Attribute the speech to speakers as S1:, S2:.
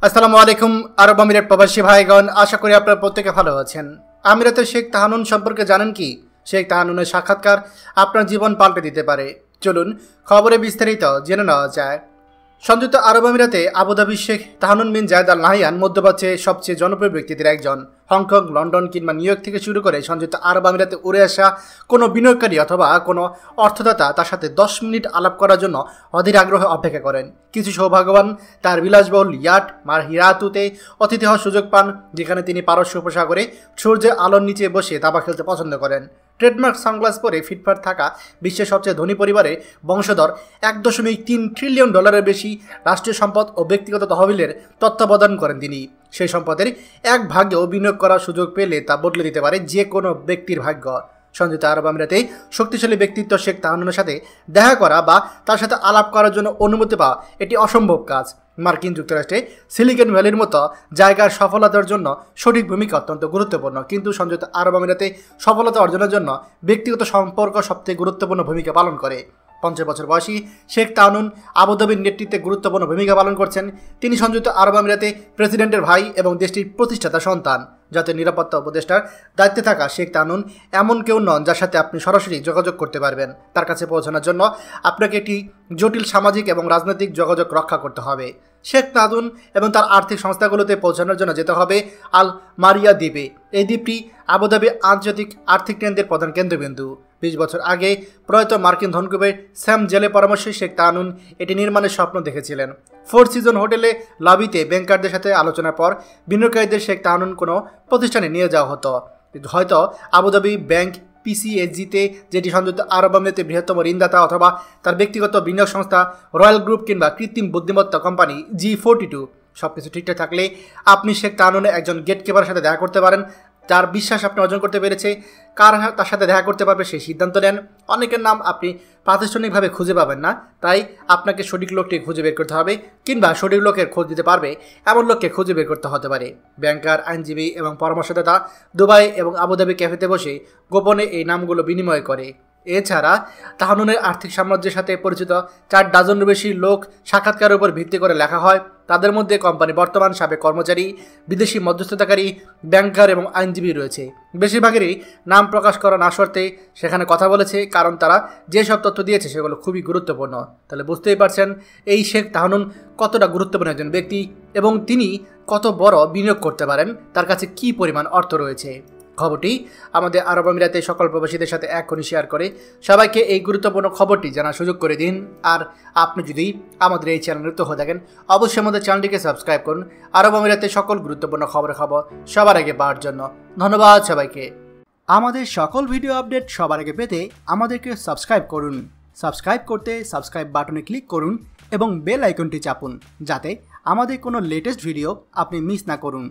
S1: আসসালামু আলাইকুম আরব আমিরাত প্রবাসী ভাইগণ, আশা করি আপনারা প্রত্যেকে ভালো আছেন। আমিরাতের শেখ তাহানুন সম্পর্কে জানেন কি? শেখ তাহানুনের সাক্ষাৎকার আপনার জীবন পাল্টে দিতে পারে। চলুন খবরে বিস্তারিত জেনে নেওয়া যায়। সংযুক্ত আরব আমিরাতে আবুধাবির শেখ তাহানুন বিন জায়েদ আল নাহয়ান মধ্যপ্রাচ্যের সবচেয়ে জনপ্রিয় ব্যক্তিদের একজন। হংকং, লন্ডন কিংবা নিউ ইয়র্ক থেকে শুরু করে সংযুক্ত আরব আমিরাতে উড়ে আসা কোনো বিনিয়োগকারী অথবা কোনো অর্থদাতা তার সাথে 10 মিনিট আলাপ করার জন্য অধীর আগ্রহে অপেক্ষা করেন। কিছু সৌভাগ্যবান তার বিলাসবহুল ইয়াট মারহিরাতুতে অতিথি হওয়ার সুযোগ পান, যেখানে তিনি পারস্য উপসাগরে সূর্যের আলোর নিচে বসে দাবা খেলতে পছন্দ করেন। ট্রেডমার্ক সানগ্লাস পরে ফিটফাট থাকা বিশ্বের সবচেয়ে ধনী পরিবারের বংশধর 1.3 ট্রিলিয়ন ডলারের বেশি রাষ্ট্রীয় সম্পদ ও ব্যক্তিগত তহবিলের তত্ত্বাবধান করেন তিনি। সেই সম্পদের এক ভাগেও বিনিয়োগ করার সুযোগ পেলে তা বদলে দিতে পারে যে কোনো ব্যক্তির ভাগ্য। সংযুক্ত আরব আমিরাতে শক্তিশালী ব্যক্তিত্ব শেখ তাহানুনের সাথে দেখা করা বা তার সাথে আলাপ করার জন্য অনুমতি পাওয়া এটি অসম্ভব কাজ। মার্কিন যুক্তরাষ্ট্রে সিলিকন ভ্যালির মতো জায়গার সফলতার জন্য সঠিক ভূমিকা অত্যন্ত গুরুত্বপূর্ণ, কিন্তু সংযুক্ত আরব আমিরাতে সফলতা অর্জনের জন্য ব্যক্তিগত সম্পর্ক সবথেকে গুরুত্বপূর্ণ ভূমিকা পালন করে। 50 বছর বয়সী শেখ তাহানুন আবুধাবির নেতৃত্বে গুরুত্বপূর্ণ ভূমিকা পালন করছেন। তিনি সংযুক্ত আরব আমিরাতে প্রেসিডেন্টের ভাই এবং দেশটির প্রতিষ্ঠাতা সন্তান। জাতীয় নিরাপত্তা উপদেষ্টার দায়িত্বে থাকা শেখ তাহানুন এমন কেউ নন যার সাথে আপনি সরাসরি যোগাযোগ করতে পারবেন। তার কাছে পৌঁছানোর জন্য আপনাকে একটি জটিল সামাজিক এবং রাজনৈতিক যোগাযোগ রক্ষা করতে হবে। শেখ তাহানুন এবং তার আর্থিক সংস্থাগুলোতে পৌঁছানোর জন্য যেতে হবে আল মারিয়া দ্বীপে। এই দ্বীপটি আবুধাবি আন্তর্জাতিক আর্থিক কেন্দ্রের প্রধান কেন্দ্রবিন্দু। 20 বছর আগে প্রয়াত মার্কিন ধনকুবের স্যাম জেলে পরামর্শে শেখ তাহানুন এটি নির্মাণের স্বপ্ন দেখেছিলেন। 4 সিজন হোটেলে লবিতে ব্যাংকারদের সাথে আলোচনার পর বিনিয়োগকারীদের শেখ তাহানুন কোনো প্রতিষ্ঠানে নিয়ে যাওয়া হতো, হয়তো আবুধাবি ব্যাংক পিসিএসজিতে, যেটি সংযুক্ত আরব আমিরাতের বৃহত্তম ঋণদাতা, অথবা তার ব্যক্তিগত বিনিয়োগ সংস্থা রয়্যাল গ্রুপ কিংবা কৃত্রিম বুদ্ধিমত্তা কোম্পানি G42। সবকিছু ঠিকঠাক থাকলে আপনি শেখ তাহানুনের একজন গেটকিপারের সাথে দেখা করতে পারেন। যার বিশ্বাস আপনি অর্জন করতে পেরেছে, কার তার সাথে দেখা করতে পারবে সেই সিদ্ধান্ত নেন। অনেকের নাম আপনি প্রাতিষ্ঠানিকভাবে খুঁজে পাবেন না, তাই আপনাকে সঠিক লোকটি খুঁজে বের করতে হবে, কিংবা সঠিক লোকের খোঁজ দিতে পারবে এমন লোককে খুঁজে বের করতে হতে পারে। ব্যাংকার, আইনজীবী এবং পরামর্শদাতা দুবাই এবং আবুধাবি ক্যাফেতে বসে গোপনে এই নামগুলো বিনিময় করে। এছাড়া তাহানুনের আর্থিক সাম্রাজ্যের সাথে পরিচিত 4 ডজনেরও বেশি লোক সাক্ষাৎকারের উপর ভিত্তি করে লেখা হয়। তাদের মধ্যে কোম্পানির বর্তমান সাবেক কর্মচারী, বিদেশি মধ্যস্থতাকারী, ব্যাংকার এবং আইনজীবী রয়েছে। বেশিরভাগেরই নাম প্রকাশ করা না সত্ত্বে সেখানে কথা বলেছে, কারণ তারা যেসব তথ্য দিয়েছে সেগুলো খুবই গুরুত্বপূর্ণ। তাহলে বুঝতেই পারছেন এই শেখ তাহানুন কতটা গুরুত্বপূর্ণ একজন ব্যক্তি এবং তিনি কত বড় বিনিয়োগ করতে পারেন, তার কাছে কী পরিমাণ অর্থ রয়েছে। খবরটি আমাদের আরব আমিরাতে সকল প্রবাসীদের সাথে এখনই শেয়ার করে সবাইকে এই গুরুত্বপূর্ণ খবরটি জানার সুযোগ করে দিন। আর আপনি যদি আমাদের এই চ্যানেলে নতুন হয়ে থাকেন, অবশ্যই আমাদের চ্যানেলটিকে সাবস্ক্রাইব করুন আরব আমিরাতে সকল গুরুত্বপূর্ণ খবর সবার আগে পাওয়ার জন্য। ধন্যবাদ সবাইকে। আমাদের সকল ভিডিও আপডেট সবার আগে পেতে আমাদেরকে সাবস্ক্রাইব করুন। সাবস্ক্রাইব করতে সাবস্ক্রাইব বাটনে ক্লিক করুন এবং বেল আইকনটি চাপুন, যাতে আমাদের কোনো লেটেস্ট ভিডিও আপনি মিস না করুন।